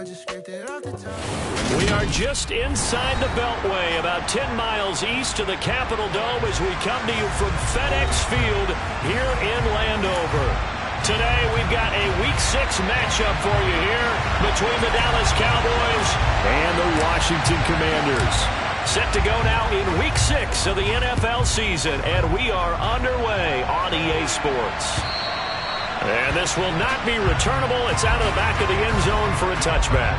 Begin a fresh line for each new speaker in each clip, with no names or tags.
We are just inside the Beltway, about 10 miles east of the Capitol Dome as we come to you from FedEx Field here in Landover. Today we've got a Week 6 matchup for you here between the Dallas Cowboys and the Washington Commanders. Set to go now in Week 6 of the NFL season, and we are underway on EA Sports. And this will not be returnable. It's out of the back of the end zone for a touchback.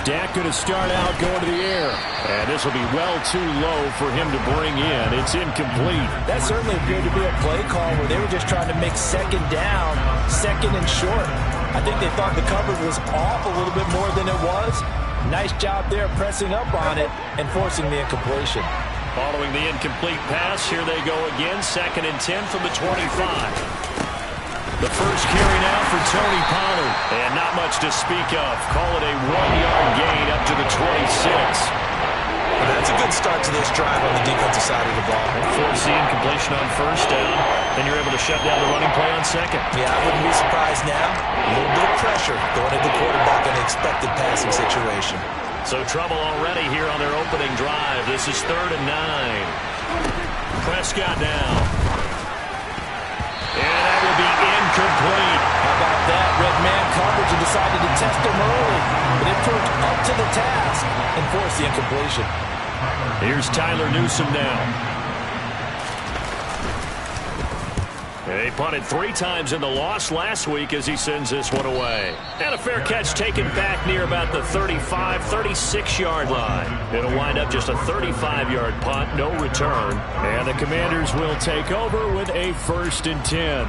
Dak going to start out going to the air. And this will be well too low for him to bring in. It's incomplete.
That certainly appeared to be a play call where they were just trying to make second down, second and short. I think they thought the coverage was off a little bit more than it was. Nice job there pressing up on it and forcing the incompletion.
Following the incomplete pass, here they go again. 2nd and 10 from the 25. The first carry now for Tony Pollard. And not much to speak of. Call it a 1-yard gain up to the 26.
Well, that's a good start to this drive on the defensive side of the ball.
Force the incompletion on first down. Then you're able to shut down the running play on second.
Yeah, I wouldn't be surprised now. A little bit of pressure going at the quarterback in an expected passing situation.
So trouble already here on their opening drive. This is 3rd and 9. Prescott now. And that will be incomplete.
How about that? Red man coverage and decided to test him early. But it proved up to the task and forced the incompletion.
Here's Tyler Newsome now. They punted 3 times in the loss last week as he sends this one away. And a fair catch taken back near about the 35, 36-yard line. It'll wind up just a 35-yard punt, no return. And the Commanders will take over with a 1st and 10.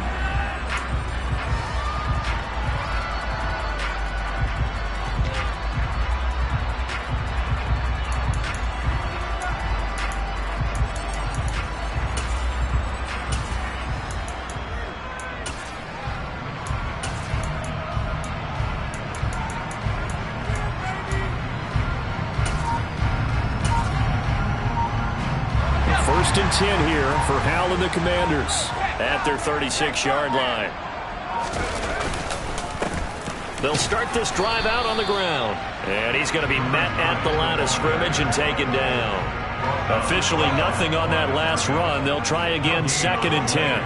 First and 10 here for Hal and the Commanders at their 36-yard line. They'll start this drive out on the ground. And he's going to be met at the line of scrimmage and taken down. Officially nothing on that last run. They'll try again 2nd and 10.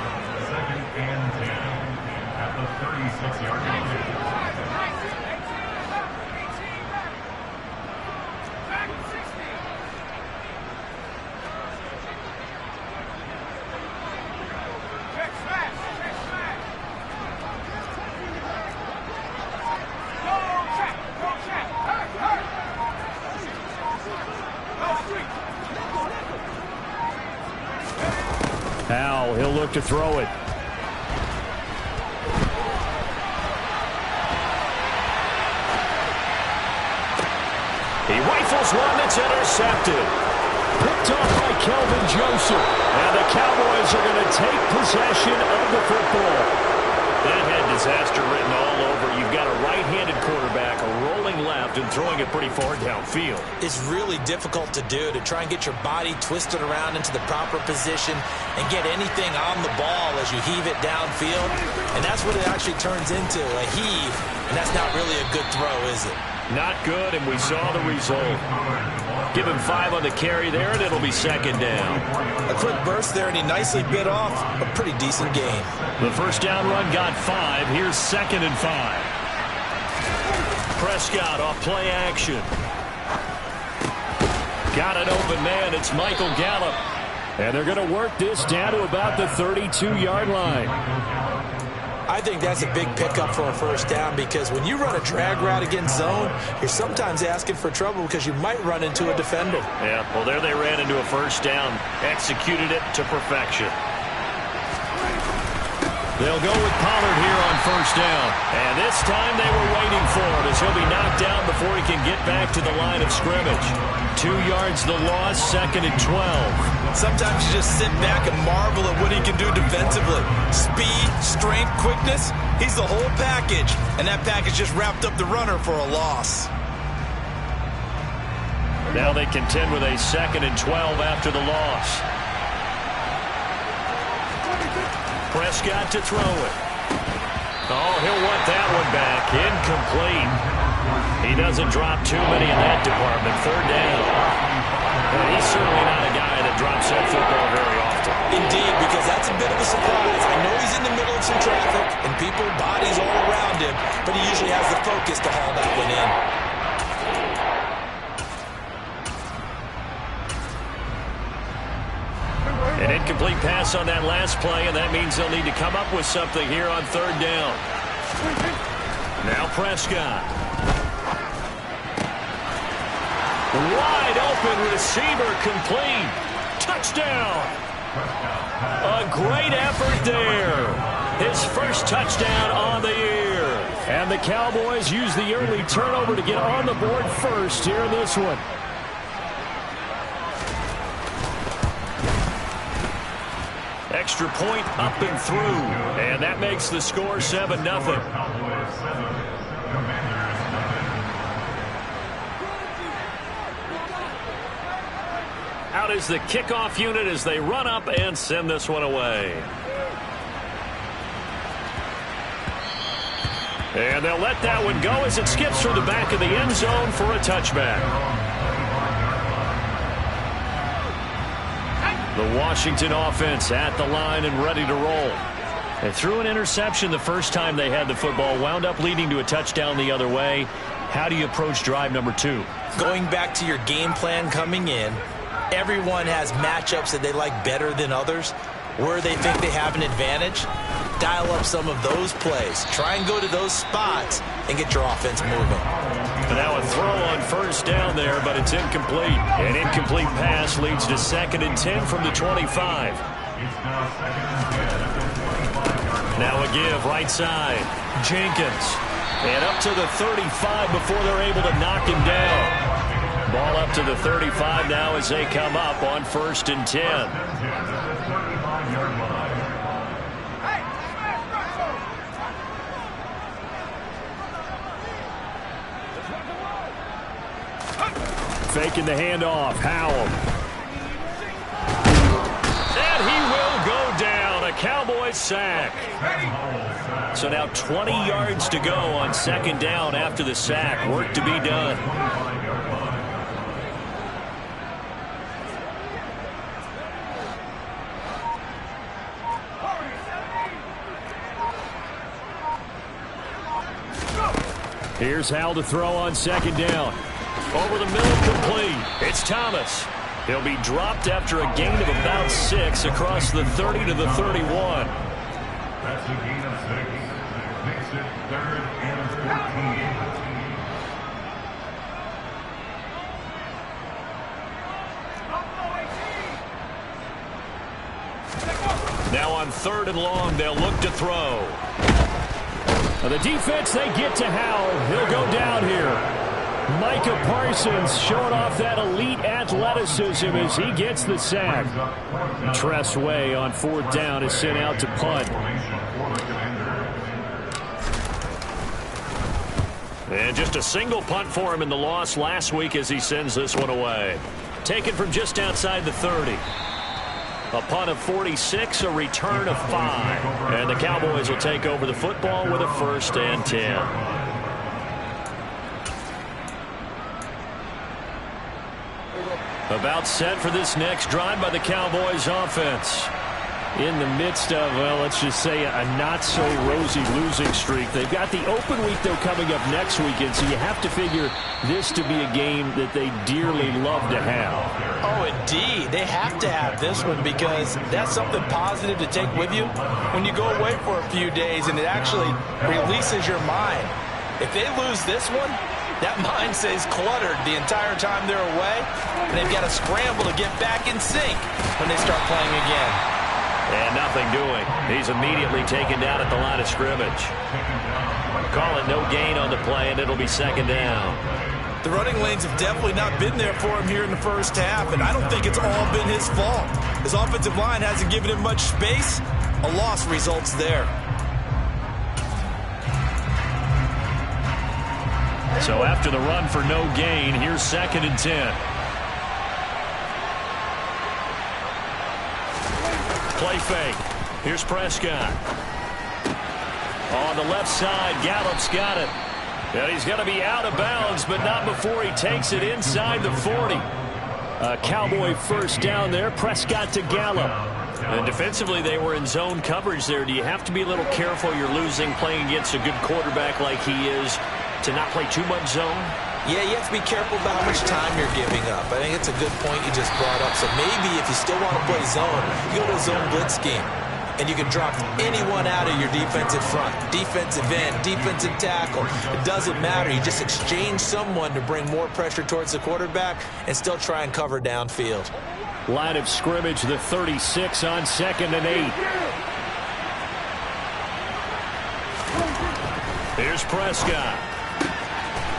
Hal, he'll look to throw it. He rifles one that's intercepted. Picked off by Kelvin Joseph. And the Cowboys are going to take possession of the football. That had disaster written all over. You've got a right-handed quarterback rolling left and throwing it pretty far downfield.
It's really difficult to do, to try and get your body twisted around into the proper position and get anything on the ball as you heave it downfield. And that's what it actually turns into, a heave. And that's not really a good throw, is it?
Not good, and we saw the result. Give him 5 on the carry there, and it'll be 2nd down.
A quick burst there, and he nicely bit off a pretty decent gain.
The first down run got 5. Here's 2nd and 5. Prescott off play action. Got an open man. It's Michael Gallup. And they're going to work this down to about the 32-yard line.
I think that's a big pickup for a first down because when you run a drag route against zone, you're sometimes asking for trouble because you might run into a defender.
Yeah, well, there they ran into a first down. Executed it to perfection. They'll go with Pollard here on first down. And this time they were waiting for him as he'll be knocked down before he can get back to the line of scrimmage. 2 yards the loss, 2nd and 12.
Sometimes you just sit back and marvel at what he can do defensively. Speed, strength, quickness, he's the whole package. And that package just wrapped up the runner for a loss.
Now they contend with a 2nd and 12 after the loss. Prescott to throw it. Oh, he'll want that one back. Incomplete. He doesn't drop too many in that department. 3rd down. And he's certainly not a guy that drops that football very often.
Indeed, because that's a bit of a surprise. I know he's in the middle of some traffic and people, bodies all around him, but he usually has the focus to haul that one in.
An incomplete pass on that last play, and that means they'll need to come up with something here on 3rd down. Now Prescott. Wide open receiver complete. Touchdown. A great effort there. His first touchdown on the year. And the Cowboys use the early turnover to get on the board first here in this one. Extra point up and through. And that makes the score 7-0. Out is the kickoff unit as they run up and send this one away. And they'll let that one go as it skips through the back of the end zone for a touchback. The Washington offense at the line and ready to roll. They threw an interception the first time they had the football, wound up leading to a touchdown the other way. How do you approach drive number 2?
Going back to your game plan coming in, everyone has matchups that they like better than others. Where they think they have an advantage, dial up some of those plays. Try and go to those spots and get your offense moving.
And now a throw on first down there, but it's incomplete. An incomplete pass leads to 2nd and 10 from the 25. Now a give right side. Jenkins. And up to the 35 before they're able to knock him down. Ball up to the 35 now as they come up on 1st and 10. Faking the handoff. Howell. And he will go down. A Cowboys sack. So now 20 yards to go on 2nd down after the sack. Work to be done. Here's Howell to throw on 2nd down. Over the middle, complete. It's Thomas. He'll be dropped after a gain of about 6 across the 30 to the 31.
That's a gain of 6. Makes it 3rd and
14. Now on 3rd and long, they'll look to throw. The defense, they get to Howell. He'll go down here. Micah Parsons showing off that elite athleticism as he gets the sack. Tress Way on 4th down is sent out to punt. And just a single punt for him in the loss last week as he sends this one away. Taken from just outside the 30. A punt of 46, a return of 5. And the Cowboys will take over the football with a 1st and 10. About set for this next drive by the Cowboys offense. In the midst of, well, let's just say a not-so-rosy losing streak. They've got the open week, though, coming up next weekend, so you have to figure this to be a game that they dearly love to have.
Oh, indeed. They have to have this one because that's something positive to take with you when you go away for a few days, and it actually releases your mind. If they lose this one, that mind stays cluttered the entire time they're away, and they've got to scramble to get back in sync when they start playing again.
And nothing doing. He's immediately taken down at the line of scrimmage. Call it no gain on the play, and it'll be second down.
The running lanes have definitely not been there for him here in the first half, and I don't think it's all been his fault. His offensive line hasn't given him much space. A loss results there.
So after the run for no gain, here's 2nd and 10. Play fake. Here's Prescott. On the left side, Gallup's got it. And he's going to be out of bounds, but not before he takes it inside the 40. A Cowboy first down there. Prescott to Gallup. And defensively, they were in zone coverage there. Do you have to be a little careful? You're losing playing against a good quarterback like he is to not play too much zone?
Yeah, you have to be careful about how much time you're giving up. I think it's a good point you just brought up. So maybe if you still want to play zone, you go to a zone blitz scheme. And you can drop anyone out of your defensive front. Defensive end, defensive tackle. It doesn't matter. You just exchange someone to bring more pressure towards the quarterback and still try and cover downfield.
Line of scrimmage, the 36 on 2nd and 8. Here's Prescott.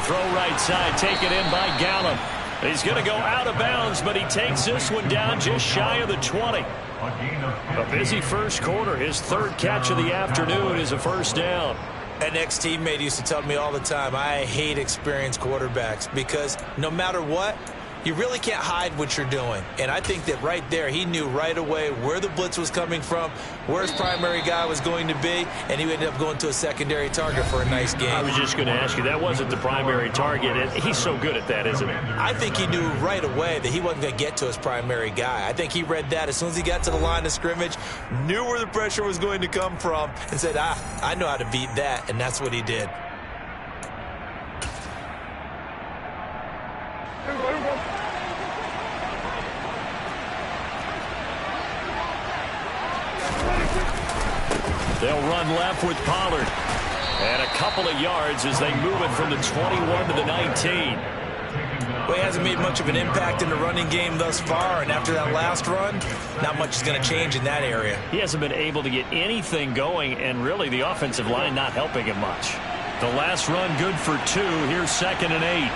Throw right side, taken in by Gallup. He's going to go out of bounds, but he takes this one down just shy of the 20. A busy first quarter. His 3rd catch of the afternoon is a first down.
An ex-teammate used to tell me all the time, I hate experienced quarterbacks because no matter what, you really can't hide what you're doing. And I think that right there, he knew right away where the blitz was coming from, where his primary guy was going to be, and he ended up going to a secondary target for a nice game.
I was just going to ask you, that wasn't the primary target. And he's so good at that, isn't he?
I think he knew right away that he wasn't going to get to his primary guy. I think he read that as soon as he got to the line of scrimmage, knew where the pressure was going to come from, and said, I know how to beat that, and that's what he did.
They'll run left with Pollard. And a couple of yards as they move it from the 21 to the 19.
Well, he hasn't made much of an impact in the running game thus far, and after that last run, not much is going to change in that area.
He hasn't been able to get anything going, and really the offensive line not helping him much. The last run good for 2. Here's 2nd and 8.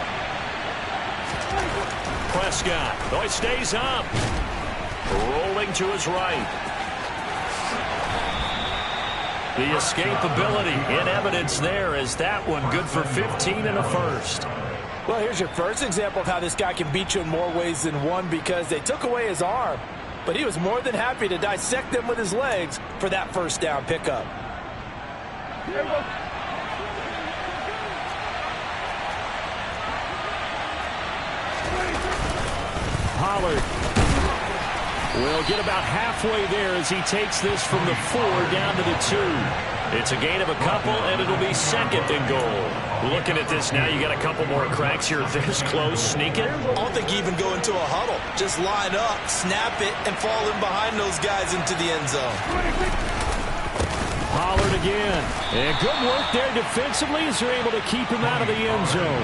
Prescott. Oh, he stays up. Rolling to his right. The escapability in evidence there as that one good for 15 and a first.
Well, here's your first example of how this guy can beat you in more ways than one because they took away his arm, but he was more than happy to dissect them with his legs for that first down pickup.
Pollard will get about halfway there as he takes this from the 4 down to the 2. It's a gain of a couple, and it'll be 2nd and goal. Looking at this now, you got a couple more cracks here this close. Sneak it.
I don't think you even go into a huddle. Just line up, snap it, and fall in behind those guys into the end zone.
Pollard again. And good work there defensively as they're able to keep him out of the end zone.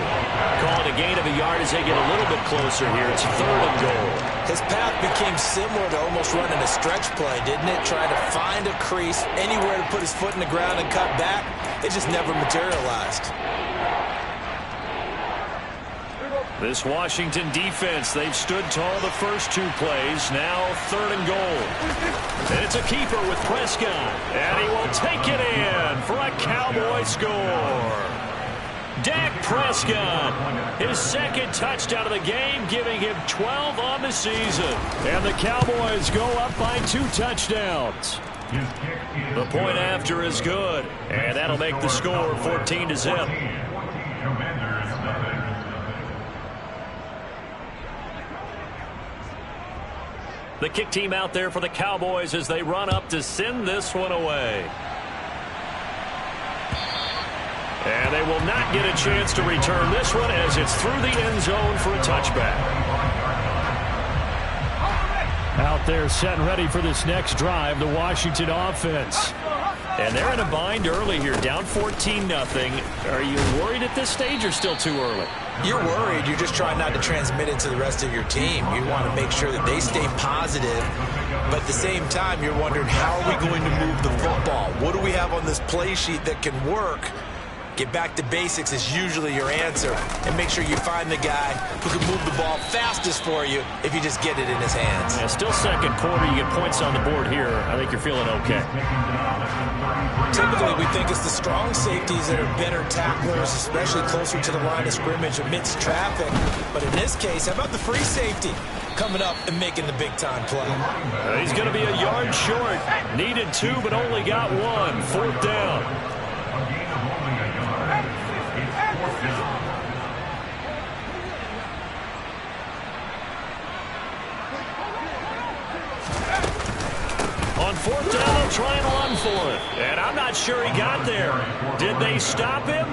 Call it a gain of a yard as they get a little bit closer here. It's 3rd and goal.
His path became similar to almost running a stretch play, didn't it? Trying to find a crease, anywhere to put his foot in the ground and cut back. It just never materialized.
This Washington defense, they've stood tall the first 2 plays. Now 3rd and goal. And it's a keeper with Prescott. And he will take it in for a Cowboy score. Dak Prescott, his 2nd touchdown of the game, giving him 12 on the season. And the Cowboys go up by 2 touchdowns. The point after is good. And that'll make the score 14-0. The kick team out there for the Cowboys as they run up to send this one away. And they will not get a chance to return this one as it's through the end zone for a touchback. Out there set and ready for this next drive, the Washington offense. And they're in a bind early here, down 14-0. Are you worried at this stage or still too early?
You're worried. You're just trying not to transmit it to the rest of your team. You want to make sure that they stay positive. But at the same time, you're wondering, how are we going to move the football? What do we have on this play sheet that can work? Get back to basics is usually your answer. And make sure you find the guy who can move the ball fastest for you if you just get it in his hands.
Yeah, still second quarter. You get points on the board here. I think you're feeling okay.
Typically, we think it's the strong safeties that are better tacklers, especially closer to the line of scrimmage amidst traffic. But in this case, how about the free safety coming up and making the big-time play?
He's going to be a yard short. Needed 2, but only got 1. 4th down. On 4th down, they'll try and run for it. And I'm not sure he got there. Did they stop him?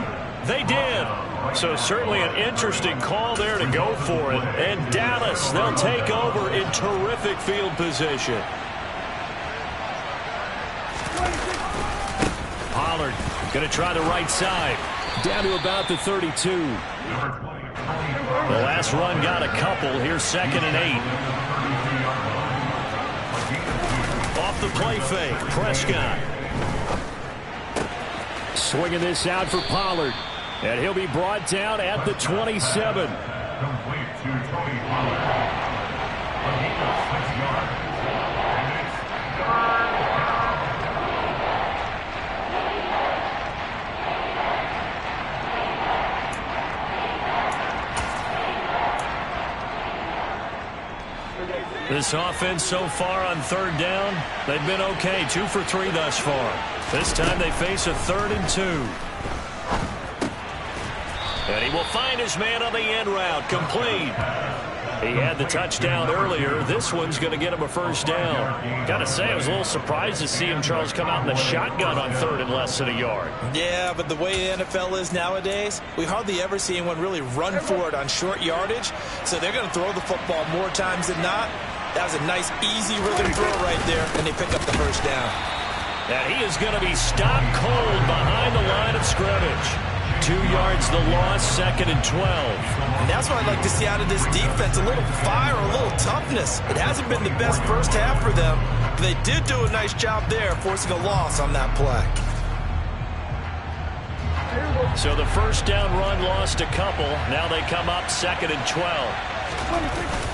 They did. So certainly an interesting call there to go for it. And Dallas, they'll take over in terrific field position. Pollard going to try the right side. Down to about the 32. The last run got a couple. Here's 2nd and 8. Off the play fake, Prescott. Swinging this out for Pollard. And he'll be brought down at the 27.
Complete to Tony Pollard. A gain of 6 yards.
This offense so far on 3rd down, they've been okay. 2 for 3 thus far. This time they face a 3rd and 2. And he will find his man on the end route. Complete. He had the touchdown earlier. This one's going to get him a 1st down. Got to say, I was a little surprised to see him, Charles, come out in the shotgun on 3rd and less than a yard.
Yeah, but the way the NFL is nowadays, we hardly ever see anyone really run for it on short yardage. So they're going to throw the football more times than not. That was a nice, easy rhythm throw right there, and they pick up the 1st down.
And he is going to be stopped cold behind the line of scrimmage. 2 yards the loss, 2nd and 12.
And that's what I'd like to see out of this defense, a little fire, a little toughness. It hasn't been the best first half for them, but they did do a nice job there, forcing a loss on that play.
So the 1st down run lost a couple. Now they come up 2nd and 12.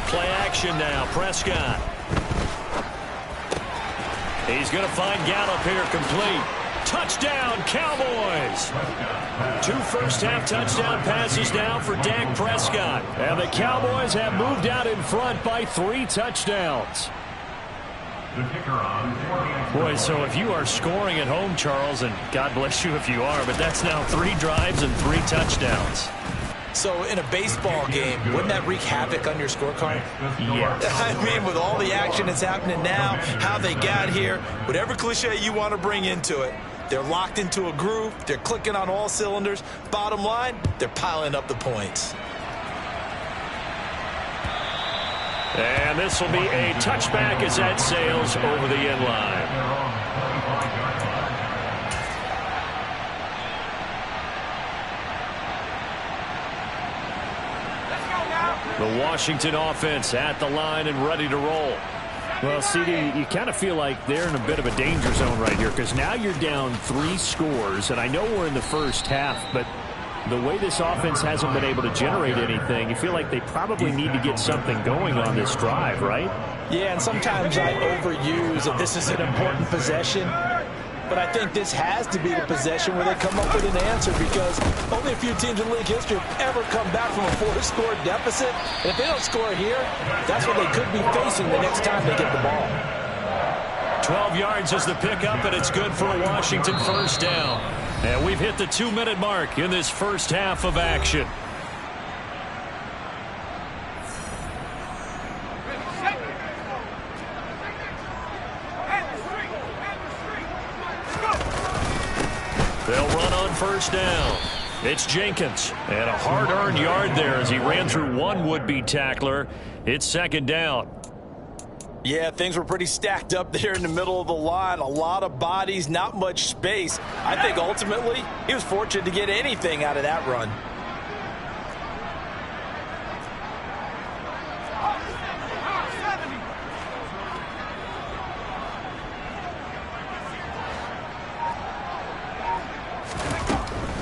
Play action now, Prescott. He's going to find Gallup here, complete. Touchdown, Cowboys. 2 first-half touchdown passes now for Dak Prescott. And the Cowboys have moved out in front by 3 touchdowns. Boy, so if you are scoring at home, Charles, and God bless you if you are, but that's now 3 drives and 3 touchdowns.
So in a baseball game, wouldn't that wreak havoc on your scorecard?
Yes.
I mean, with all the action that's happening now, how they got here, whatever cliche you want to bring into it, they're locked into a groove, they're clicking on all cylinders. Bottom line, they're piling up the points.
And this will be a touchback as that sails over the end line. The Washington offense at the line and ready to roll. Well, CD, you kind of feel like they're in a bit of a danger zone right here because now you're down 3 scores, and I know we're in the first half, but the way this offense hasn't been able to generate anything, you feel like they probably need to get something going on this drive, right?
Yeah, and sometimes I overuse that this is an important possession. But I think this has to be the possession where they come up with an answer because only a few teams in league history have ever come back from a 4-score deficit. And if they don't score here, that's what they could be facing the next time they get the ball.
12 yards is the pickup, and it's good for a Washington 1st down. And we've hit the 2-minute mark in this first half of action. They'll run on 1st down. It's Jenkins. And a hard-earned yard there as he ran through one would-be tackler. It's 2nd down.
Yeah, things were pretty stacked up there in the middle of the line. A lot of bodies, not much space. I think ultimately he was fortunate to get anything out of that run.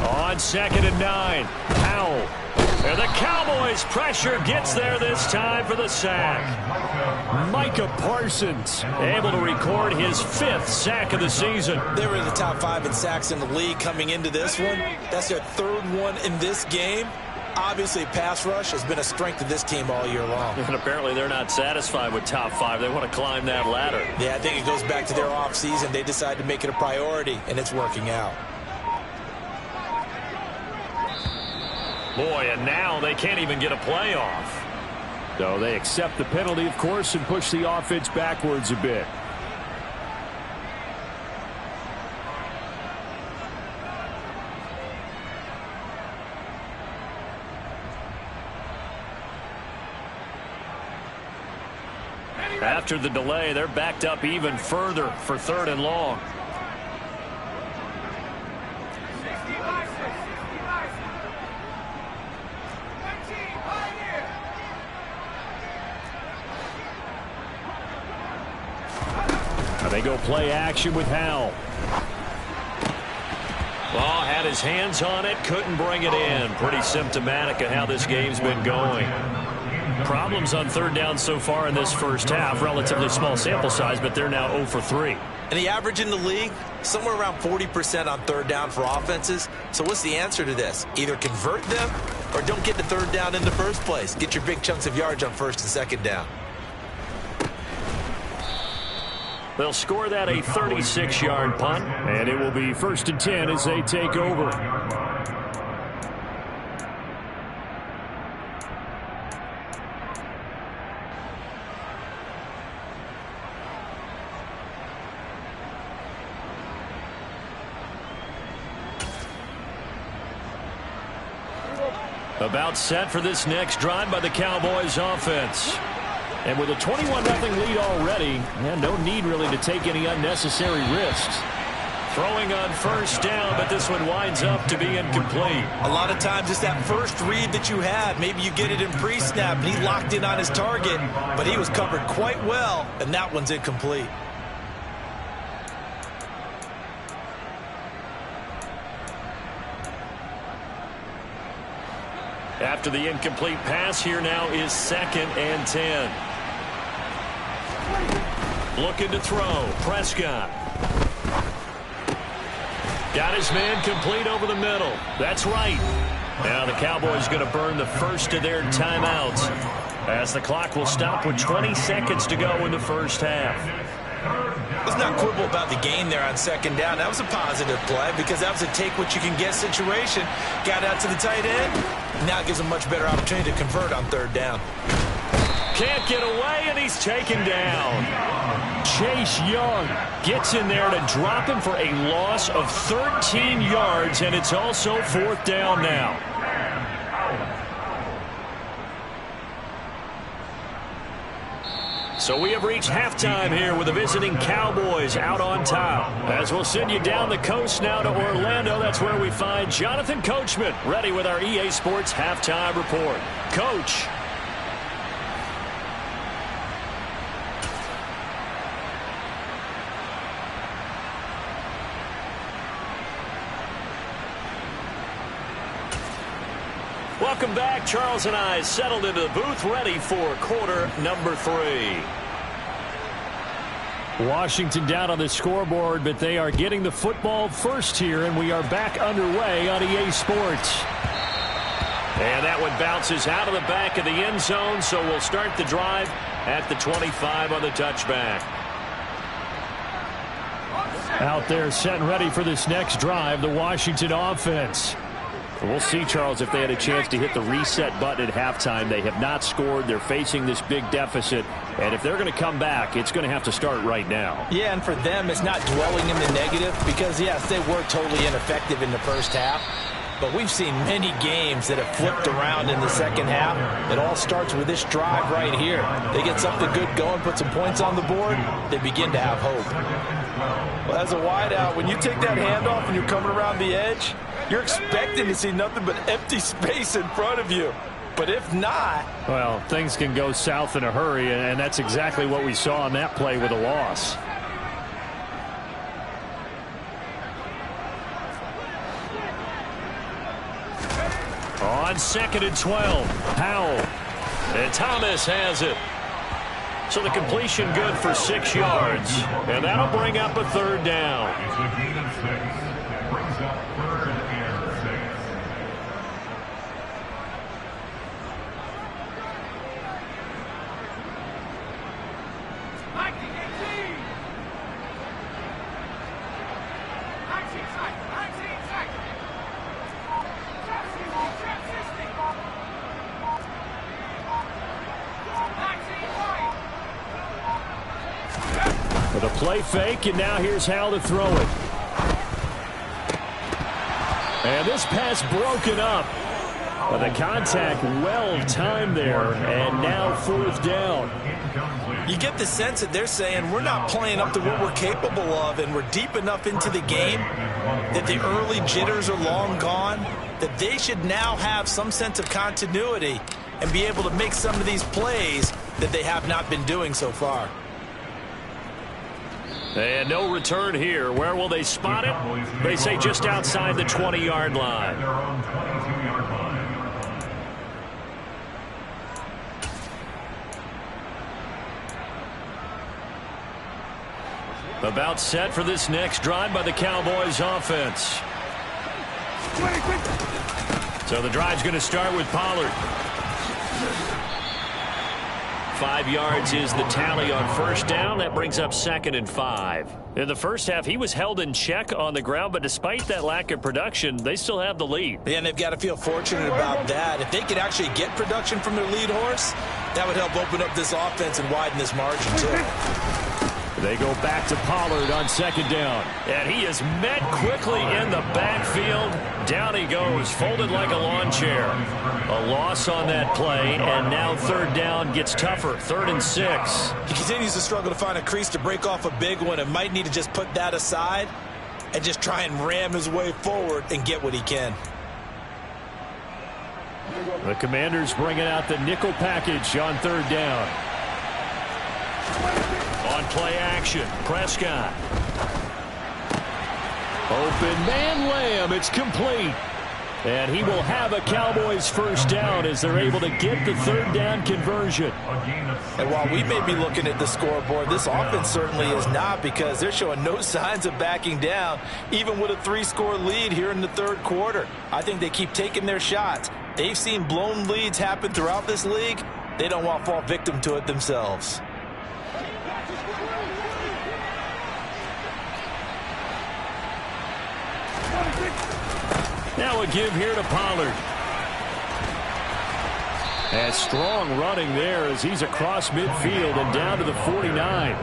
On 2nd and 9, Powell. And the Cowboys' pressure gets there this time for the sack. Micah Parsons able to record his 5th sack of the season.
They were in the top 5 in sacks in the league coming into this one. That's their 3rd one in this game. Obviously, pass rush has been a strength of this team all year long.
And apparently they're not satisfied with top 5. They want to climb that ladder.
Yeah, I think it goes back to their offseason. They decided to make it a priority, and it's working out.
Boy, and now they can't even get a playoff. So they accept the penalty, of course, and push the offense backwards a bit. After the delay, they're backed up even further for 3rd and long. They go play action with Howell. Well, had his hands on it, couldn't bring it in. Pretty symptomatic of how this game's been going. Problems on 3rd down so far in this first half. Relatively small sample size, but they're now 0 for 3.
And the average in the league, somewhere around 40% on 3rd down for offenses. So what's the answer to this? Either convert them or don't get the 3rd down in the first place. Get your big chunks of yards on 1st and 2nd down.
They'll score that a 36-yard punt, and it will be 1st and 10 as they take over. About set for this next drive by the Cowboys offense. And with a 21-0 lead already, no need really to take any unnecessary risks. Throwing on 1st down, but this one winds up to be incomplete.
A lot of times it's that first read that you had. Maybe you get it in pre-snap, and he locked in on his target, but he was covered quite well, and that one's incomplete.
After the incomplete pass, here now is 2nd and 10. Looking to throw. Prescott. Got his man complete over the middle. That's right. Now the Cowboys going to burn the first of their timeouts as the clock will stop with 20 seconds to go in the first half.
Let's not quibble about the gain there on 2nd down. That was a positive play because that was a take-what-you-can-get situation. Got out to the tight end. Now it gives a much better opportunity to convert on 3rd down.
Can't get away, and he's taken down. Chase Young gets in there to drop him for a loss of 13 yards, and it's also 4th down now. So we have reached halftime here with the visiting Cowboys out on top. As we'll send you down the coast now to Orlando, that's where we find Jonathan Coachman ready with our EA Sports halftime report. Coach. Welcome back. Charles and I settled into the booth ready for quarter number 3. Washington down on the scoreboard, but they are getting the football first here, and we are back underway on EA Sports. And that one bounces out of the back of the end zone, so we'll start the drive at the 25 on the touchback. Out there set and ready for this next drive, the Washington offense. We'll see, Charles, if they had a chance to hit the reset button at halftime. They have not scored. They're facing this big deficit. And if they're going to come back, it's going to have to start right now.
Yeah, and for them, it's not dwelling in the negative because, yes, they were totally ineffective in the first half. but we've seen many games that have flipped around in the second half. It all starts with this drive right here. They get something good going, put some points on the board, they begin to have hope. Well, as a wideout, when you take that handoff and you're coming around the edge, you're expecting to see nothing but empty space in front of you. But if not...
Well, things can go south in a hurry, and that's exactly what we saw on that play with a loss. On 2nd and 12, Powell. And Thomas has it. So the completion good for 6 yards. And that'll bring up a 3rd down.
It's a gain of 6. Brings up 3rd and 6.
With a play fake, and now here's how to throw it. And this pass broken up. But the contact well timed there, and now 4th down.
You get the sense that they're saying we're not playing up to what we're capable of, and we're deep enough into the game that the early jitters are long gone, that they should now have some sense of continuity and be able to make some of these plays that they have not been doing so far.
And no return here. Where will they spot it? They say just outside the 20-yard line.
Their own 22-yard line.
About set for this next drive by the Cowboys offense. So the drive's going to start with Pollard. 5 yards is the tally on 1st down. That brings up 2nd and 5. In the first half, he was held in check on the ground, but despite that lack of production, they still have the lead.
Yeah, and they've got to feel fortunate about that. If they could actually get production from their lead horse, that would help open up this offense and widen this margin, too.
They go back to Pollard on 2nd down. And he is met quickly in the backfield. Down he goes, folded like a lawn chair. A loss on that play, and now 3rd down gets tougher. 3rd and 6.
He continues to struggle to find a crease to break off a big one and might need to just put that aside and just try and ram his way forward and get what he can.
The Commanders bringing out the nickel package on 3rd down. On play action, Prescott. Open man Lamb, it's complete. And he will have a Cowboys 1st down as they're able to get the 3rd down conversion.
And while we may be looking at the scoreboard, this offense certainly is not, because they're showing no signs of backing down, even with a 3-score lead here in the 3rd quarter. I think they keep taking their shots. They've seen blown leads happen throughout this league. They don't want to fall victim to it themselves.
Now a give here to Pollard. And strong running there as he's across midfield and down to the 49.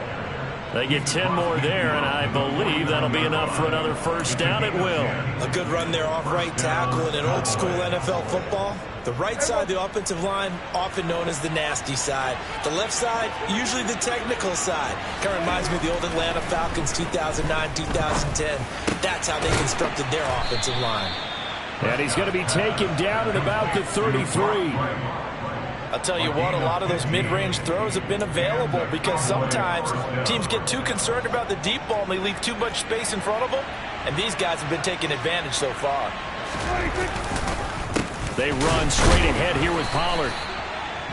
They get 10 more there, and I believe that'll be enough for another 1st down at will.
A good run there off right tackle in an old-school NFL football. The right side of the offensive line, often known as the nasty side. The left side, usually the technical side. Kind of reminds me of the old Atlanta Falcons 2009, 2010. That's how they constructed their offensive line.
And he's going to be taken down at about the 33.
I'll tell you what, a lot of those mid-range throws have been available because sometimes teams get too concerned about the deep ball and they leave too much space in front of them, and these guys have been taking advantage so far.
They run straight ahead here with Pollard.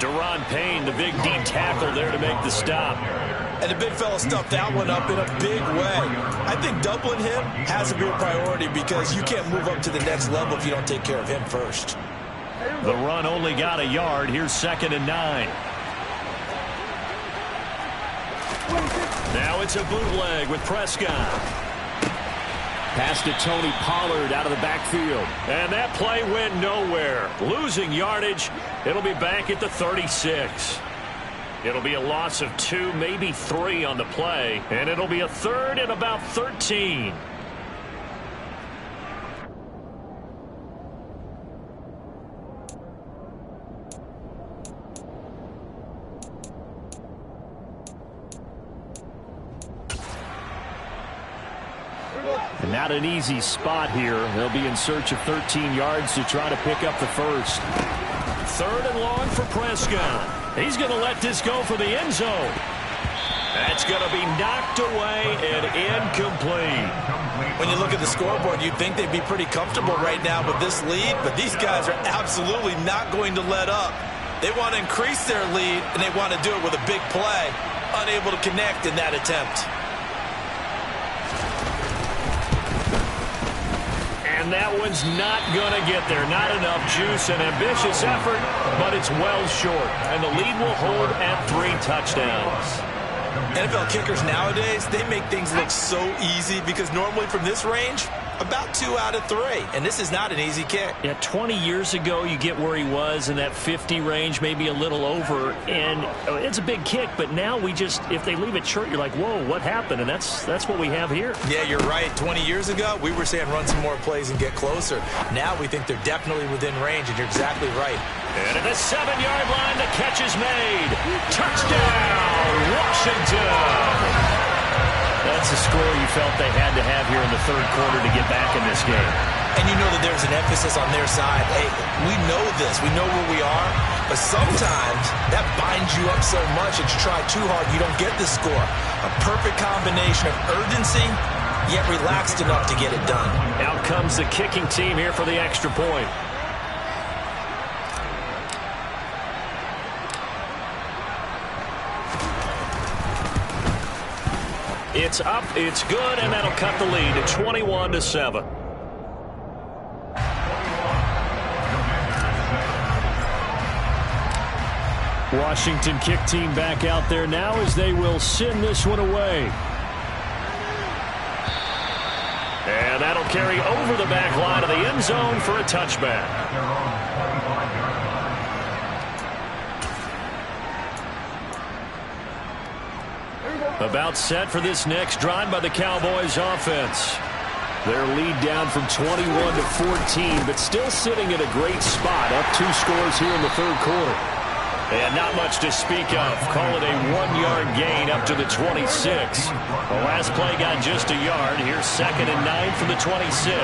Deron Payne, the big D tackle there to make the stop.
And the big fella stuffed that one up in a big way. I think doubling him has to be a priority because you can't move up to the next level if you don't take care of him first.
The run only got a yard. Here's 2nd and 9. Now it's a bootleg with Prescott. Pass to Tony Pollard out of the backfield. And that play went nowhere. Losing yardage. It'll be back at the 36. It'll be a loss of 2, maybe 3 on the play. And it'll be a 3rd and about 13. Not an easy spot here. They'll be in search of 13 yards to try to pick up the first. 3rd and long for Prescott. He's going to let this go for the end zone. That's going to be knocked away and incomplete.
When you look at the scoreboard, you'd think they'd be pretty comfortable right now with this lead, but these guys are absolutely not going to let up. They want to increase their lead, and they want to do it with a big play. Unable to connect in that attempt.
And that one's not going to get there. Not enough juice, an ambitious effort, but it's well short. And the lead will hold at 3 touchdowns.
NFL kickers nowadays, they make things look so easy because normally from this range, about 2 out of 3. And this is not an easy kick.
Yeah, 20 years ago, you get where he was in that 50 range, maybe a little over. And it's a big kick, but now we just, if they leave it short, you're like, whoa, what happened? And that's what we have here.
Yeah, you're right. 20 years ago, we were saying run some more plays and get closer. Now we think they're definitely within range, and you're exactly right.
And at the 7-yard line, the catch is made. Touchdown, Washington! That's the score you felt they had to have here in the 3rd quarter to get back in this game.
And you know that there's an emphasis on their side. Hey, we know this. We know where we are. But sometimes that binds you up so much that you try too hard, you don't get the score. A perfect combination of urgency, yet relaxed enough to get it done.
Out comes the kicking team here for the extra point. It's up, it's good, and that'll cut the lead to 21-7. Washington kick team back out there now as they will send this one away. And that'll carry over the back line of the end zone for a touchback. About set for this next drive by the Cowboys offense. Their lead down from 21-14, but still sitting at a great spot, up 2 scores here in the 3rd quarter. And not much to speak of. Call it a 1-yard gain up to the 26. The last play got just a yard. Here's 2nd and 9 from the 26.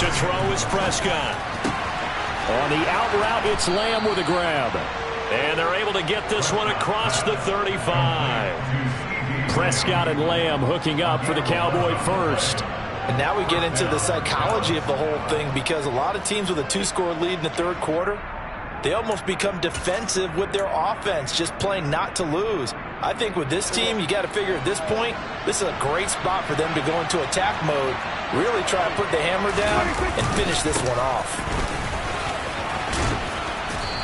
To throw is Prescott. On the out route, it's Lamb with a grab. And they're able to get this one across the 35. Prescott and Lamb hooking up for the Cowboy first.
And now we get into the psychology of the whole thing, because a lot of teams with a 2-score lead in the 3rd quarter, they almost become defensive with their offense, just playing not to lose. I think with this team, you got to figure at this point, this is a great spot for them to go into attack mode, really try to put the hammer down and finish this one off.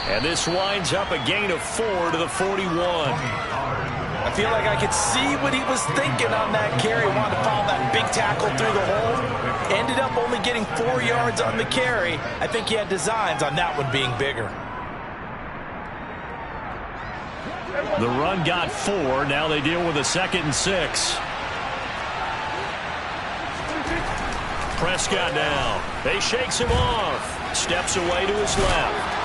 And this winds up a gain of 4 to the 41.
I feel like I could see what he was thinking on that carry. Wanted to follow that big tackle through the hole. Ended up only getting 4 yards on the carry. I think he had designs on that one being bigger.
The run got 4. Now they deal with a 2nd and 6. Prescott now. He shakes him off. Steps away to his left.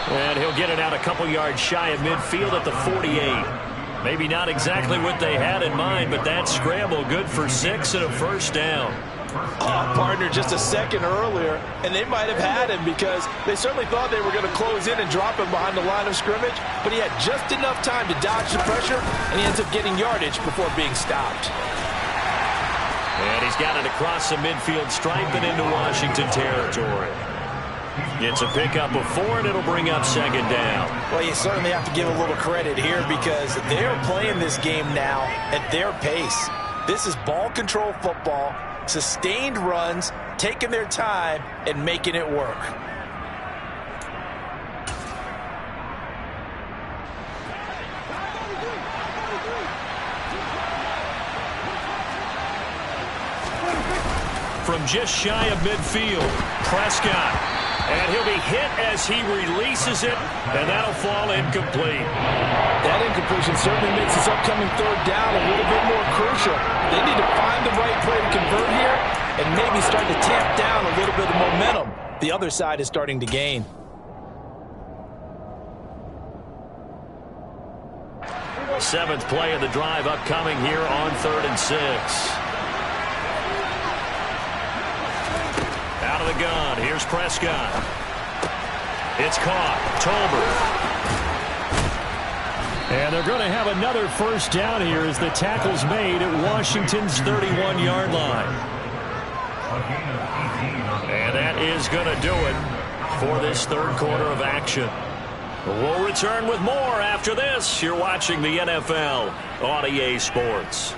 And he'll get it out a couple yards shy of midfield at the 48. Maybe not exactly what they had in mind, but that scramble good for 6 and a first down.
Oh, partner, just a second earlier, and they might have had him because they certainly thought they were going to close in and drop him behind the line of scrimmage, but he had just enough time to dodge the pressure, and he ends up getting yardage before being stopped.
And he's got it across the midfield stripe and into Washington territory. It's a pickup of 4, and it'll bring up 2nd down.
Well, you certainly have to give a little credit here because they're playing this game now at their pace. This is ball control football, sustained runs, taking their time, and making it work.
From just shy of midfield, Prescott. And he'll be hit as he releases it, and that'll fall incomplete.
That incompletion certainly makes this upcoming 3rd down a little bit more crucial. They need to find the right play to convert here and maybe start to tamp down a little bit of momentum. The other side is starting to gain.
Seventh play of the drive upcoming here on 3rd and 6. gun. Here's Prescott. It's caught. Tolbert. And they're going to have another first down here as the tackle's made at Washington's 31-yard line. And that is going to do it for this third quarter of action. We'll return with more after this. You're watching the NFL on EA Sports.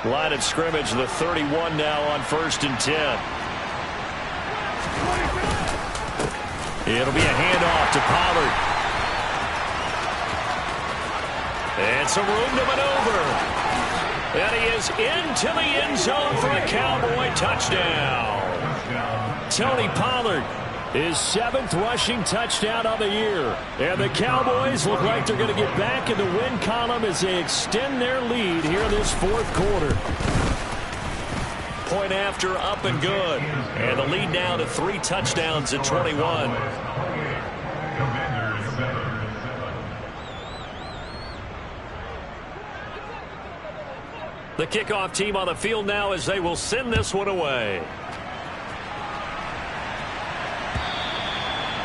Line of scrimmage, the 31 now on 1st and 10. It'll be a handoff to Pollard. And some room to maneuver. And he is into the end zone for a Cowboy touchdown. Tony Pollard, his 7th rushing touchdown of the year. And the Cowboys look like they're going to get back in the win column as they extend their lead here in this fourth quarter. Point after, up and good. And the lead now to 3 touchdowns at 21. The kickoff team on the field now as they will send this one away.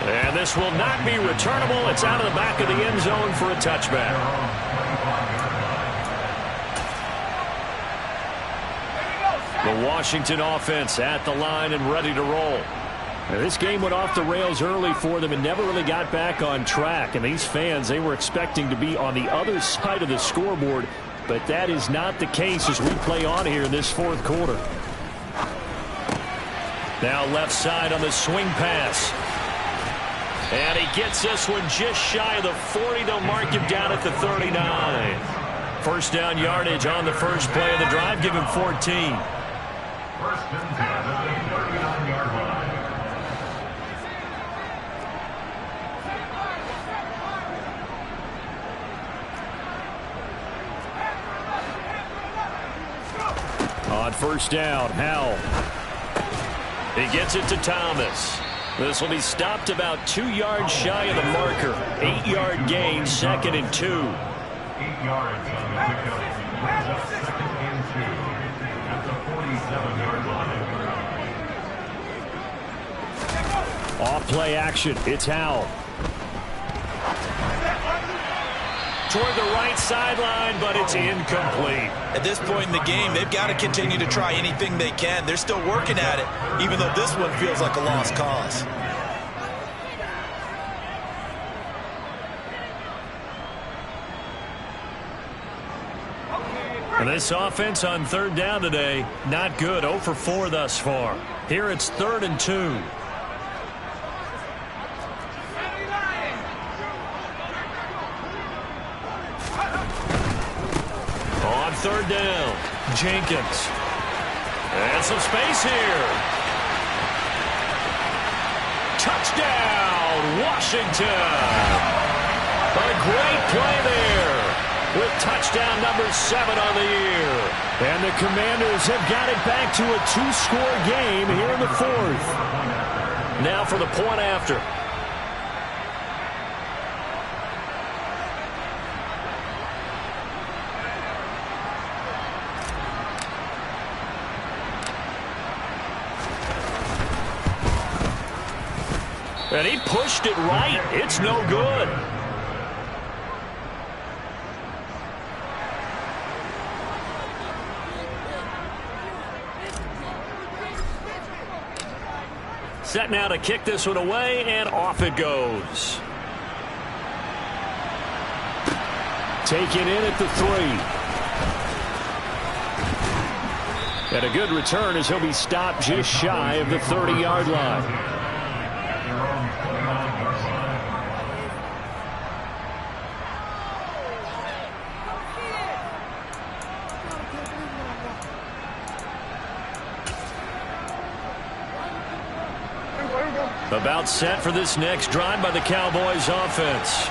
And this will not be returnable. It's out of the back of the end zone for a touchback. The Washington offense at the line and ready to roll. Now, this game went off the rails early for them and never really got back on track. And these fans, they were expecting to be on the other side of the scoreboard. But that is not the case as we play on here in this fourth quarter. Now left side on the swing pass. And he gets this one just shy of the 40. They'll mark him down at the 39. First down yardage on the first play of the drive. Give him 14.
First and 10 at the 39-yard line.
On first down, Howell. He gets it to Thomas. This will be stopped about 2 yards shy of the marker. 8-yard gain, 2nd and 2.
8 yards on the pickup. Brings up 2nd and 2 at the 47-yard line.
Off play action. It's Howell. Toward the right sideline, but it's incomplete.
At this point in the game, they've got to continue to try anything they can. They're still working at it, even though this one feels like a lost cause.
And this offense on third down today, not good. 0 for 4 thus far. Here it's 3rd and 2. On third down, Jenkins. And some space here. Touchdown, Washington. A great play there with touchdown number 7 on the year. And the Commanders have got it back to a 2-score game here in the 4th. Now for the point after. And he pushed it right. It's no good. Set now to kick this one away, and off it goes. Taken in at the 3. And a good return as he'll be stopped just shy of the 30-yard line. About set for this next drive by the Cowboys offense.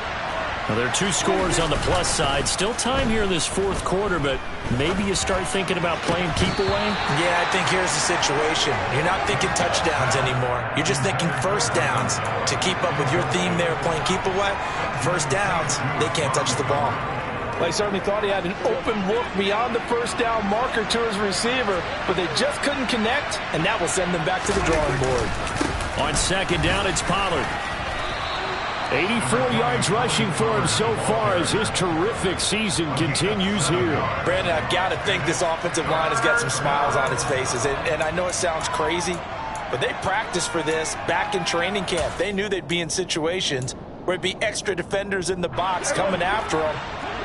Well, there are 2 scores on the plus side. Still time here in this fourth quarter, but maybe you start thinking about playing keep away?
Yeah, I think here's the situation. You're not thinking touchdowns anymore. You're just thinking first downs. To keep up with your theme there, playing keep away, first downs, they can't touch the ball.
Well, he certainly thought he had an open look beyond the first down marker to his receiver, but they just couldn't connect, and that will send them back to the drawing board.
On second down, it's Pollard. 84 yards rushing for him so far as his terrific season continues here.
Brandon, I've got to think this offensive line has got some smiles on its faces, and I know it sounds crazy, but they practiced for this back in training camp. They knew they'd be in situations where it'd be extra defenders in the box coming after them,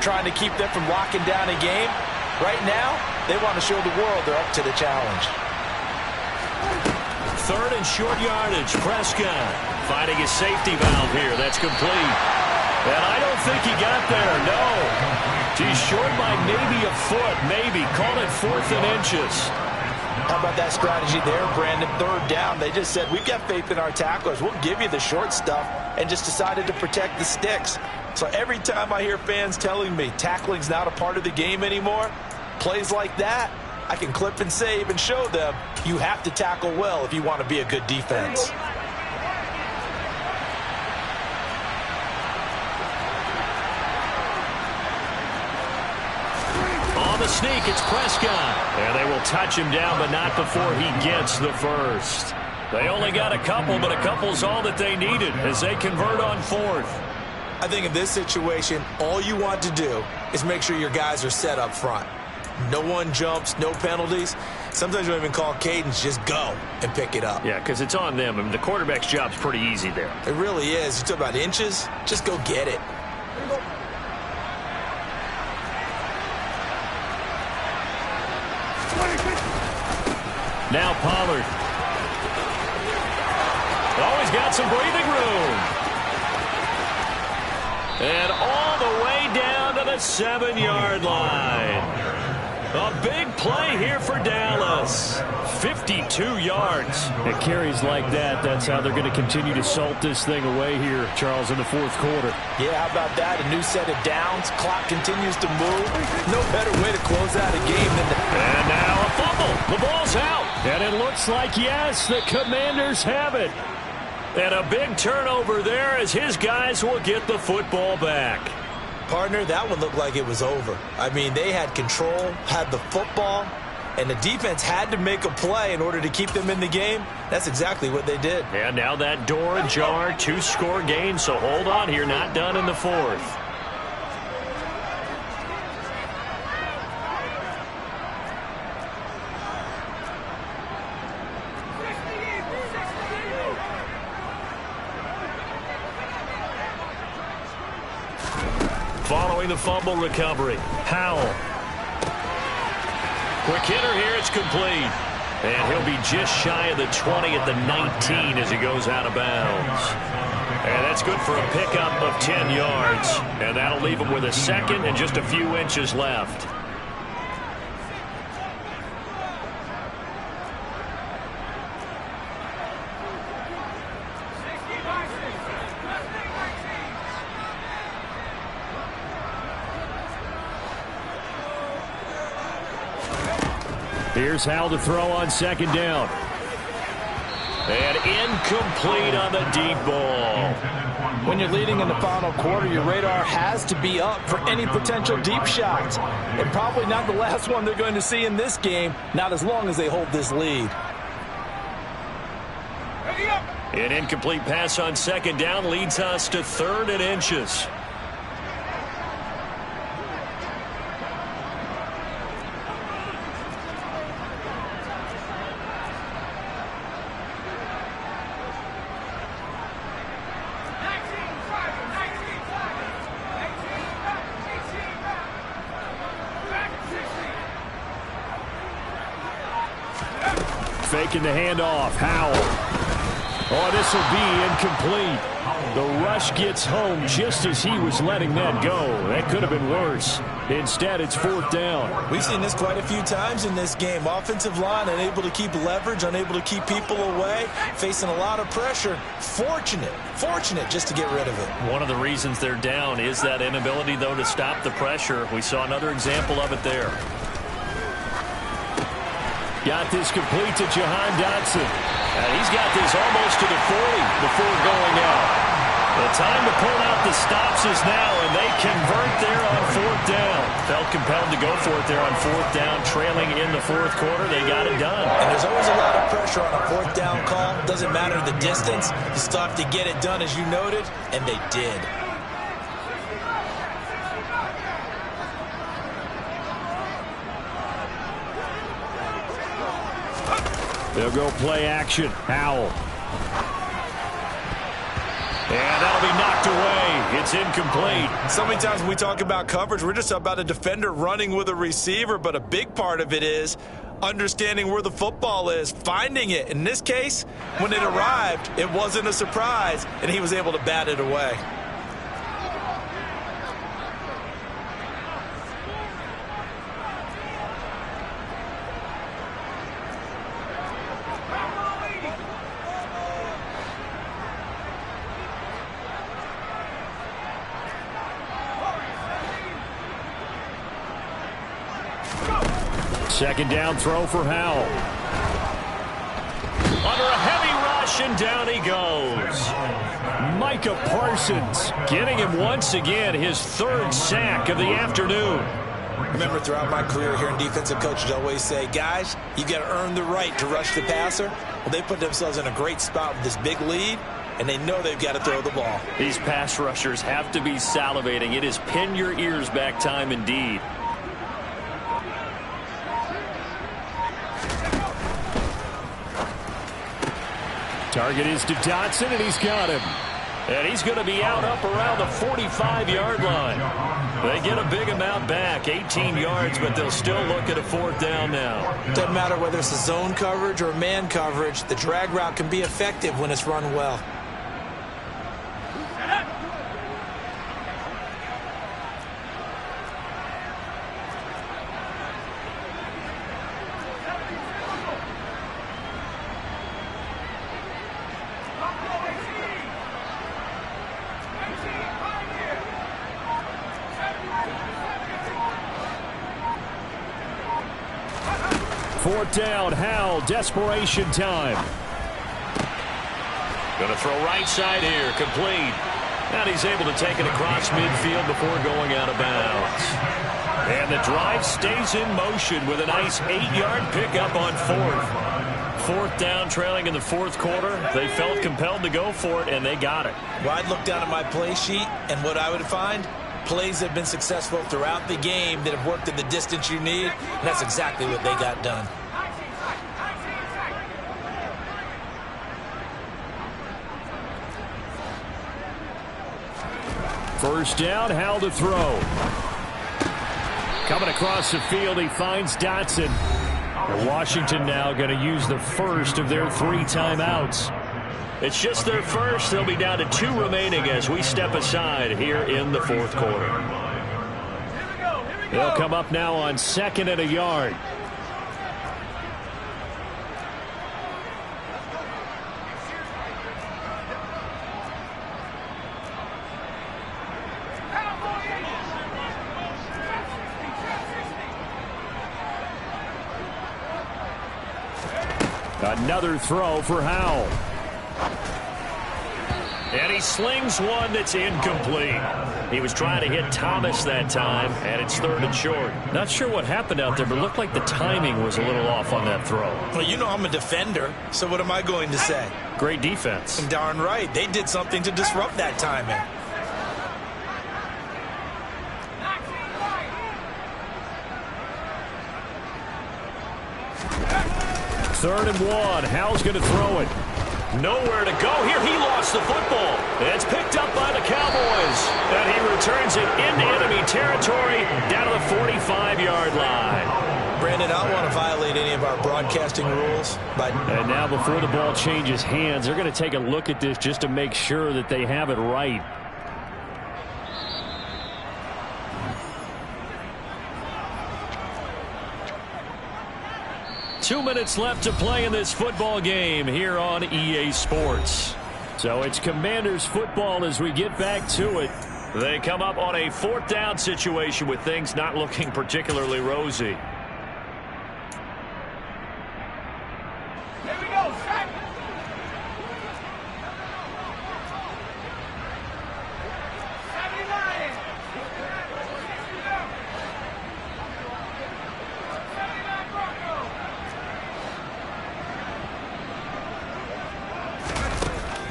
trying to keep them from locking down a game. Right now, they want to show the world they're up to the challenge.
Third and short yardage. Prescott finding his safety valve here. That's complete. And I don't think he got there. No. He's short by maybe a foot. Maybe. Call it 4th and inches.
How about that strategy there, Brandon? Third down. They just said, we've got faith in our tacklers. We'll give you the short stuff, and just decided to protect the sticks. So every time I hear fans telling me tackling's not a part of the game anymore, plays like that, I can clip and save and show them you have to tackle well if you want to be a good defense.
On the sneak, it's Prescott. And they will touch him down, but not before he gets the first. They only got a couple, but a couple's all that they needed as they convert on 4th.
I think in this situation, all you want to do is make sure your guys are set up front. No one jumps, no penalties. Sometimes you don't even call cadence, just go and pick it up.
Yeah, because it's on them. I mean, the quarterback's job's pretty easy there.
It really is. You talk about inches, just go get it.
Now Pollard. Always got some breathing room. And all the way down to the 7-yard line. A big play here for Dallas. 52 yards. It carries like that. That's how they're going to continue to salt this thing away here, Charles, in the fourth quarter.
Yeah, how about that? A new set of downs. Clock continues to move. No better way to close out a game than that.
And now a fumble. The ball's out. And it looks like, yes, the Commanders have it. And a big turnover there as his guys will get the football back.
Partner, that one looked like it was over. I mean, they had control, had the football, and the defense had to make a play in order to keep them in the game. That's exactly what they did.
And now that door ajar, 2-score game, so hold on here, not done in the fourth. Following the fumble recovery, Howell. Quick hitter here, it's complete. And he'll be just shy of the 20 at the 19 as he goes out of bounds. And that's good for a pickup of 10 yards. And that'll leave him with a second and just a few inches left. Here's Howell to throw on second down. And incomplete on the deep ball.
When you're leading in the final quarter, your radar has to be up for any potential deep shots. And probably not the last one they're going to see in this game, not as long as they hold this lead.
An incomplete pass on second down leads us to 3rd and inches. Faking the handoff. Howell. Oh, this will be incomplete. The rush gets home just as he was letting that go. That could have been worse. Instead, it's 4th down.
We've seen this quite a few times in this game. Offensive line unable to keep leverage, unable to keep people away, facing a lot of pressure. Fortunate just to get rid of it.
One of the reasons they're down is that inability, though, to stop the pressure. We saw another example of it there. Got this complete to Jahan Dotson. And he's got this almost to the 40 before going out. The time to pull out the stops is now, and they convert there on 4th down. Felt compelled to go for it there on 4th down, trailing in the 4th quarter. They got it done.
And there's always a lot of pressure on a 4th down call. Doesn't matter the distance. You still have to get it done, as you noted, and they did.
They'll go play action. Howell. And that'll be knocked away. It's incomplete.
So many times when we talk about coverage, we're just about a defender running with a receiver, but a big part of it is understanding where the football is, finding it. In this case, when it arrived, it wasn't a surprise, and he was able to bat it away.
Second down throw for Howell. Under a heavy rush, and down he goes. Micah Parsons getting him once again, his 3rd sack of the afternoon.
Remember, throughout my career here in defensive coaches always say, guys, you got to earn the right to rush the passer. Well, they put themselves in a great spot with this big lead, and they know they've got to throw the ball.
These pass rushers have to be salivating. It is pin your ears back time indeed. Target is to Dotson, and he's got him. And he's going to be out up around the 45-yard line. They get a big amount back, 18 yards, but they'll still look at a 4th down now.
Doesn't matter whether it's a zone coverage or man coverage, the drag route can be effective when it's run well.
Fourth down, Howell, desperation time. Going to throw right side here, complete. And he's able to take it across midfield before going out of bounds. And the drive stays in motion with a nice 8-yard pickup on 4th. 4th down, trailing in the 4th quarter. They felt compelled to go for it, and they got it.
Well, I'd look down at my play sheet, and what I would find, plays that have been successful throughout the game that have worked at the distance you need, and that's exactly what they got done.
First down, Howell to throw. Coming across the field, he finds Dotson. Washington now going to use the first of their 3 timeouts. It's just their first. They'll be down to 2 remaining as we step aside here in the 4th quarter. They'll come up now on 2nd and a yard. Another throw for Howell. And he slings one that's incomplete. He was trying to hit Thomas that time, and it's 3rd and short. Not sure what happened out there, but it looked like the timing was a little off on that throw.
Well, you know I'm a defender, so what am I going to say?
Great defense.
And darn right. They did something to disrupt that timing.
Third and 1. Howell's going to throw it. Nowhere to go here. He lost the football. It's picked up by the Cowboys. And he returns it into enemy territory down to the 45-yard line.
Brandon, I don't want to violate any of our broadcasting rules, but...
And now before the ball changes hands, they're going to take a look at this just to make sure that they have it right. 2 minutes left to play in this football game here on EA Sports. So it's Commanders football as we get back to it. They come up on a 4th down situation with things not looking particularly rosy.
Here we go, sack.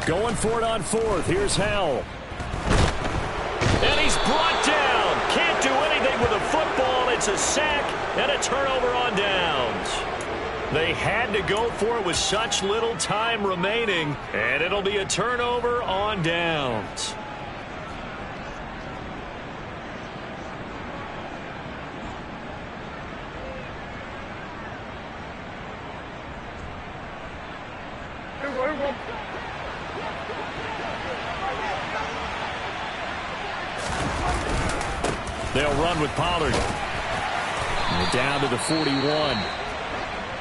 Going for it on 4th. Here's Howell. And he's brought down. Can't do anything with a football. It's a sack and a turnover on downs. They had to go for it with such little time remaining, and it'll be a turnover on downs. They'll run with Pollard. And down to the 41.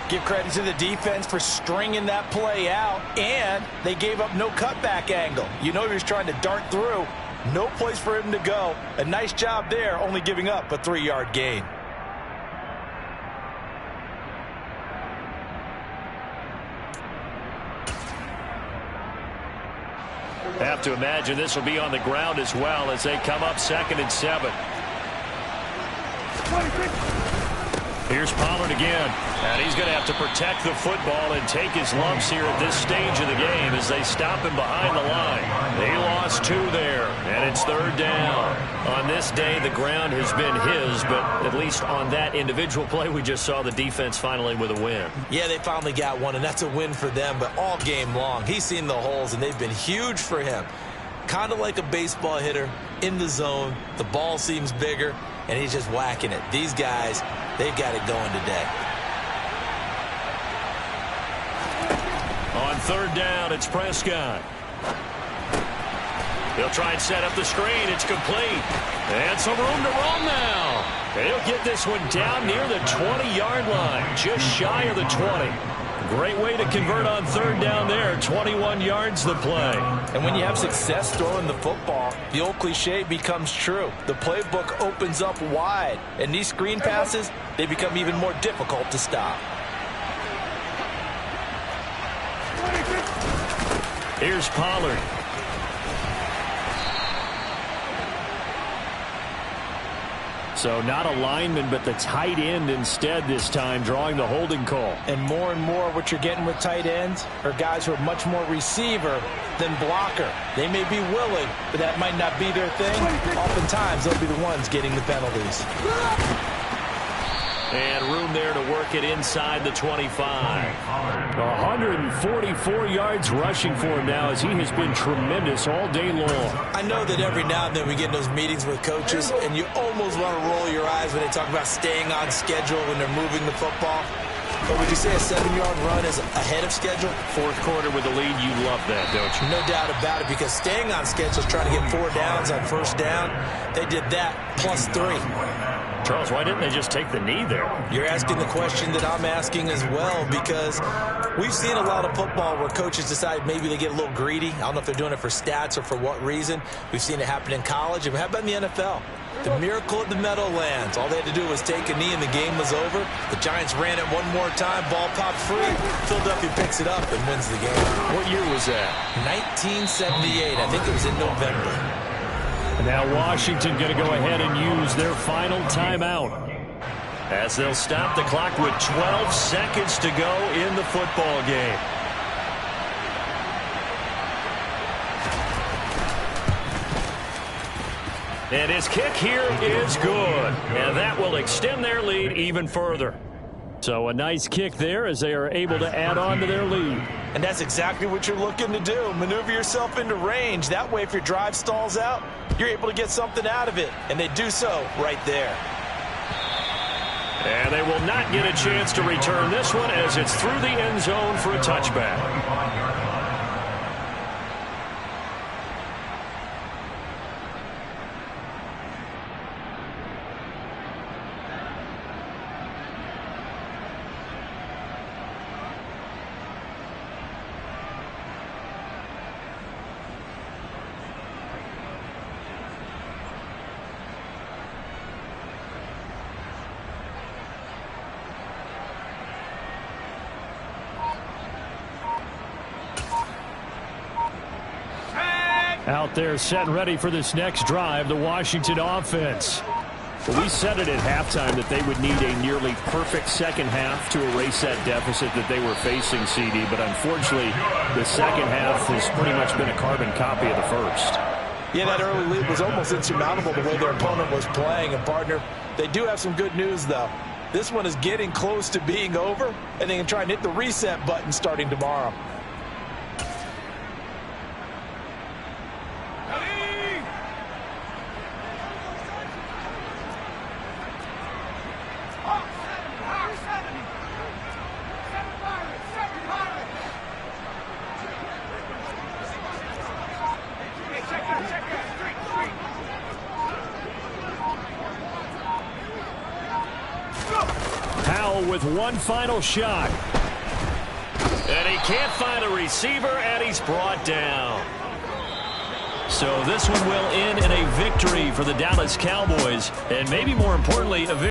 Give credit to the defense for stringing that play out, and they gave up no cutback angle. You know he was trying to dart through. No place for him to go. A nice job there, only giving up a 3-yard gain.
Have to imagine this will be on the ground as well as they come up 2nd and 7. Here's Pollard again, and he's going to have to protect the football and take his lumps here at this stage of the game as they stop him behind the line. They lost 2 there, and it's 3rd down. On this day, the ground has been his, but at least on that individual play, we just saw the defense finally with a win.
Yeah, they finally got one, and that's a win for them, but all game long, he's seen the holes, and they've been huge for him. Kind of like a baseball hitter in the zone. The ball seems bigger, and he's just whacking it. These guys, they've got it going today.
On 3rd down, it's Prescott. They'll try and set up the screen. It's complete. And some room to run now. They'll get this one down near the 20-yard line, just shy of the 20. Great way to convert on 3rd down there. 21 yards the play.
And when you have success throwing the football, the old cliche becomes true. The playbook opens up wide, and these screen passes, they become even more difficult to stop.
Here's Pollard. So not a lineman, but the tight end instead this time, drawing the holding call.
And more what you're getting with tight ends are guys who are much more receiver than blocker. They may be willing, but that might not be their thing. Oftentimes, they'll be the ones getting the penalties.
And room there to work it inside the 25. 144 yards rushing for him now as he has been tremendous all day long.
I know that every now and then we get in those meetings with coaches, and you almost want to roll your eyes when they talk about staying on schedule when they're moving the football. But would you say a 7-yard run is ahead of schedule?
4th quarter with the lead, you love that, don't you?
No doubt about it, because staying on schedule is trying to get 4 downs on 1st down. They did that plus 3.
Charles, why didn't they just take the knee there?
You're asking the question that I'm asking as well, because we've seen a lot of football where coaches decide maybe they get a little greedy. I don't know if they're doing it for stats or for what reason. We've seen it happen in college, and how about in the NFL? The miracle at the Meadowlands. All they had to do was take a knee and the game was over. The Giants ran it one more time. Ball popped free. Philadelphia picks it up and wins the game.
What year was that?
1978. I think it was in November.
And now Washington going to go ahead and use their final timeout as they'll stop the clock with 12 seconds to go in the football game. And his kick here is good. And that will extend their lead even further. So a nice kick there as they are able to add on to their lead.
And that's exactly what you're looking to do. Maneuver yourself into range. That way, if your drive stalls out, you're able to get something out of it. And they do so right there.
And they will not get a chance to return this one as it's through the end zone for a touchback. Out there set and ready for this next drive, the Washington offense. Well, we said it at halftime that they would need a nearly perfect second half to erase that deficit that they were facing, CD. But unfortunately, the second half has pretty much been a carbon copy of the first.
Yeah, that early lead was almost insurmountable the way their opponent was playing. And, partner, they do have some good news, though. This one is getting close to being over, and they can try and hit the reset button starting tomorrow.
With one final shot. And he can't find a receiver, and he's brought down. So this one will end in a victory for the Dallas Cowboys, and maybe more importantly, a victory.